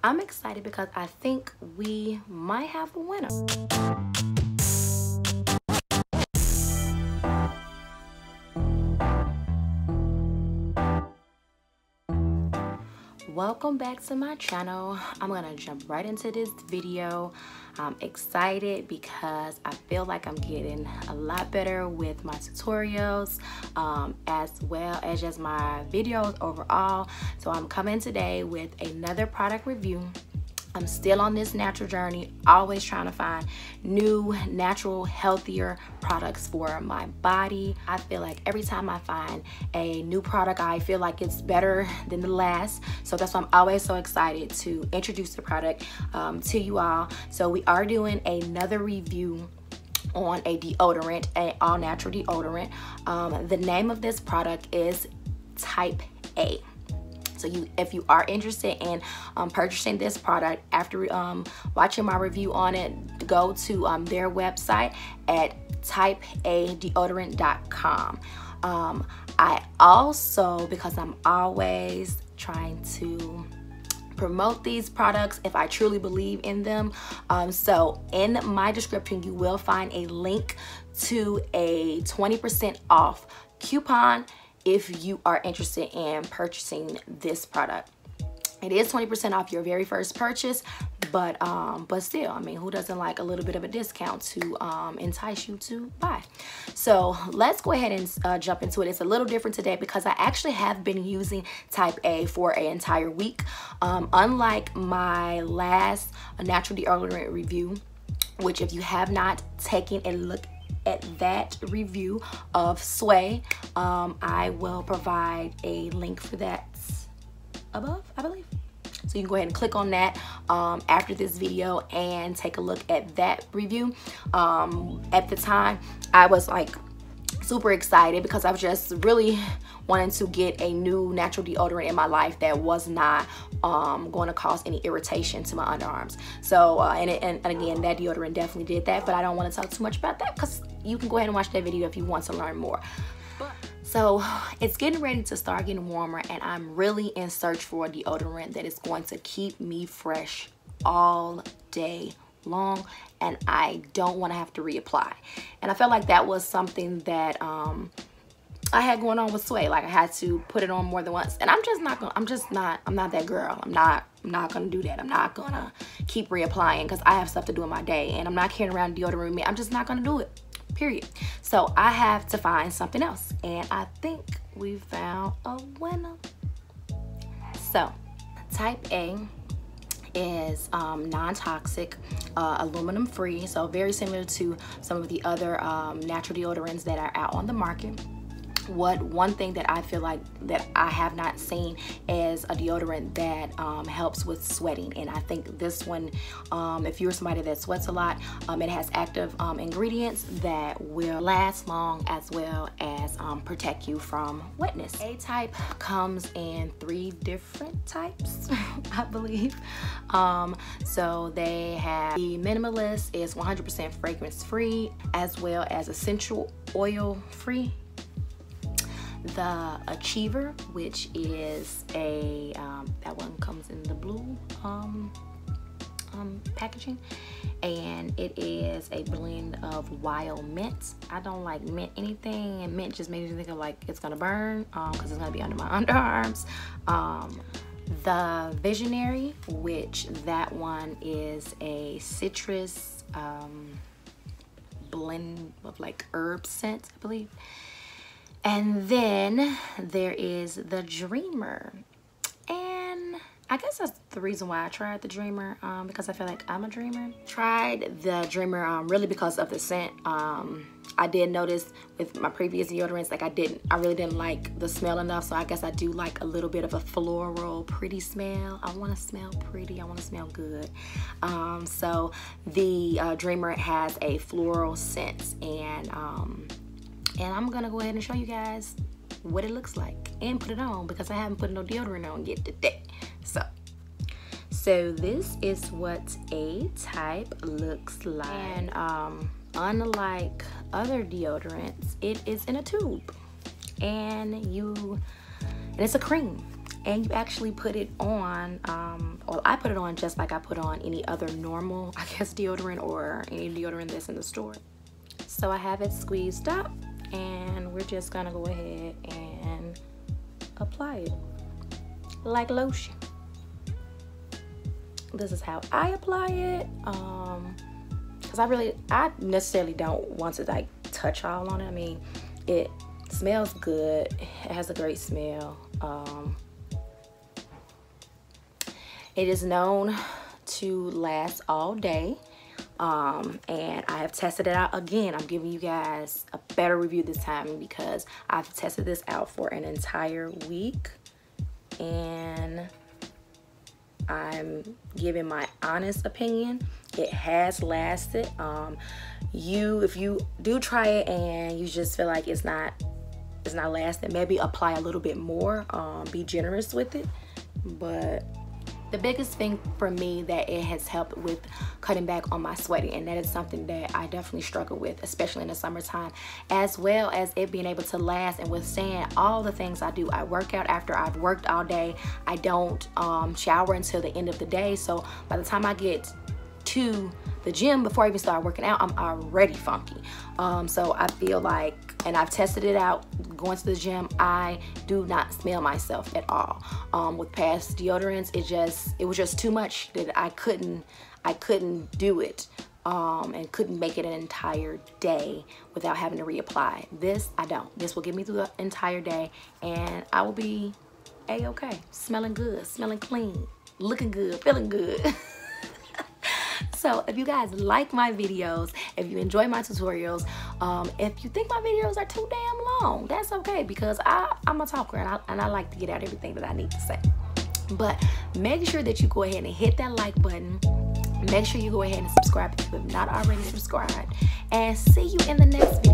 I'm excited because I think we might have a winner. Welcome back to my channel. I'm gonna jump right into this video. I'm excited because I feel like I'm getting a lot better with my tutorials, as well as just my videos overall. So I'm coming today with another product review. I'm still on this natural journey, always trying to find new, natural, healthier products for my body. I feel like every time I find a new product, I feel like it's better than the last. So that's why I'm always so excited to introduce the product to you all. So we are doing another review on a deodorant, an all-natural deodorant. The name of this product is Type A. So if you are interested in purchasing this product after watching my review on it, go to their website at typeadeodorant.com. I also, because I'm always trying to promote these products if I truly believe in them, so in my description you will find a link to a 20% off coupon if you are interested in purchasing this product. It is 20% off your very first purchase, but still, I mean, who doesn't like a little bit of a discount to entice you to buy? So let's go ahead and jump into it. It's a little different today because I actually have been using Type A for an entire week. Unlike my last natural deodorant review, which if you have not taken a look at that review of Sway, I will provide a link for that above, I believe. So you can go ahead and click on that after this video and take a look at that review. At the time, I was like super excited because I was just really wanting to get a new natural deodorant in my life that was not going to cause any irritation to my underarms. So and again, that deodorant definitely did that, but I don't want to talk too much about that because you can go ahead and watch that video if you want to learn more. So it's getting ready to start getting warmer, and I'm really in search for a deodorant that is going to keep me fresh all day long, and I don't want to have to reapply. And I felt like that was something that I had going on with Sway. Like I had to put it on more than once, and I'm not that girl. I'm not gonna do that. I'm not gonna keep reapplying because I have stuff to do in my day, and I'm not carrying around deodorant with me. I'm just not gonna do it, period. So I have to find something else, and I think we found a winner. So Type A is non-toxic, aluminum free, so very similar to some of the other natural deodorants that are out on the market. One thing that I feel like that I have not seen is a deodorant that helps with sweating, and I think this one, if you're somebody that sweats a lot, it has active ingredients that will last long as well as protect you from wetness. A type comes in 3 different types, I believe. So they have the minimalist, is 100% fragrance free, as well as essential oil free. The Achiever, which is a that one comes in the blue packaging, and it is a blend of wild mint. I don't like mint anything, and mint just makes me think of like it's gonna burn because it's gonna be under my underarms. The Visionary, which that one is a citrus blend of like herb scent, I believe. And then there is the Dreamer, and I guess that's the reason why I tried the Dreamer, because I feel like I'm a dreamer. Tried the Dreamer really because of the scent. I did notice with my previous deodorants, like I really didn't like the smell enough, so I guess I do like a little bit of a floral, pretty smell. I want to smell pretty, I want to smell good. So the Dreamer has a floral scent, and I'm gonna go ahead and show you guys what it looks like and put it on because I haven't put no deodorant on yet today. So this is what A type looks like, and unlike other deodorants, it is in a tube, and it's a cream, and you actually put it on, well, I put it on just like I put on any other normal, I guess, deodorant or any deodorant that's in the store. So I have it squeezed up, and we're just gonna go ahead and apply it like lotion. This is how I apply it, because I necessarily don't want to like touch all on it. I mean, it smells good, it has a great smell. It is known to last all day, and I have tested it out again. I'm giving you guys a better review this time because I've tested this out for an entire week, and I'm giving my honest opinion. It has lasted. If you do try it and you just feel like it's not lasting, maybe apply a little bit more. Be generous with it. But the biggest thing for me that it has helped with cutting back on my sweating, and that is something that I definitely struggle with, especially in the summertime, as well as it being able to last and withstand all the things I do. I work out after I've worked all day. I don't shower until the end of the day, so by the time I get to the gym, before I even start working out, I'm already funky. So I feel like, and I've tested it out going to the gym, I do not smell myself at all. With past deodorants, it was just too much that I couldn't do it, and couldn't make it an entire day without having to reapply. This I don't. This will get me through the entire day, and I will be a-okay, smelling good, smelling clean, looking good, feeling good. So if you guys like my videos, if you enjoy my tutorials, if you think my videos are too damn long, that's okay, because I'm a talker, and I like to get out everything that I need to say. But make sure that you go ahead and hit that like button. Make sure you go ahead and subscribe if you have not already subscribed. And see you in the next video.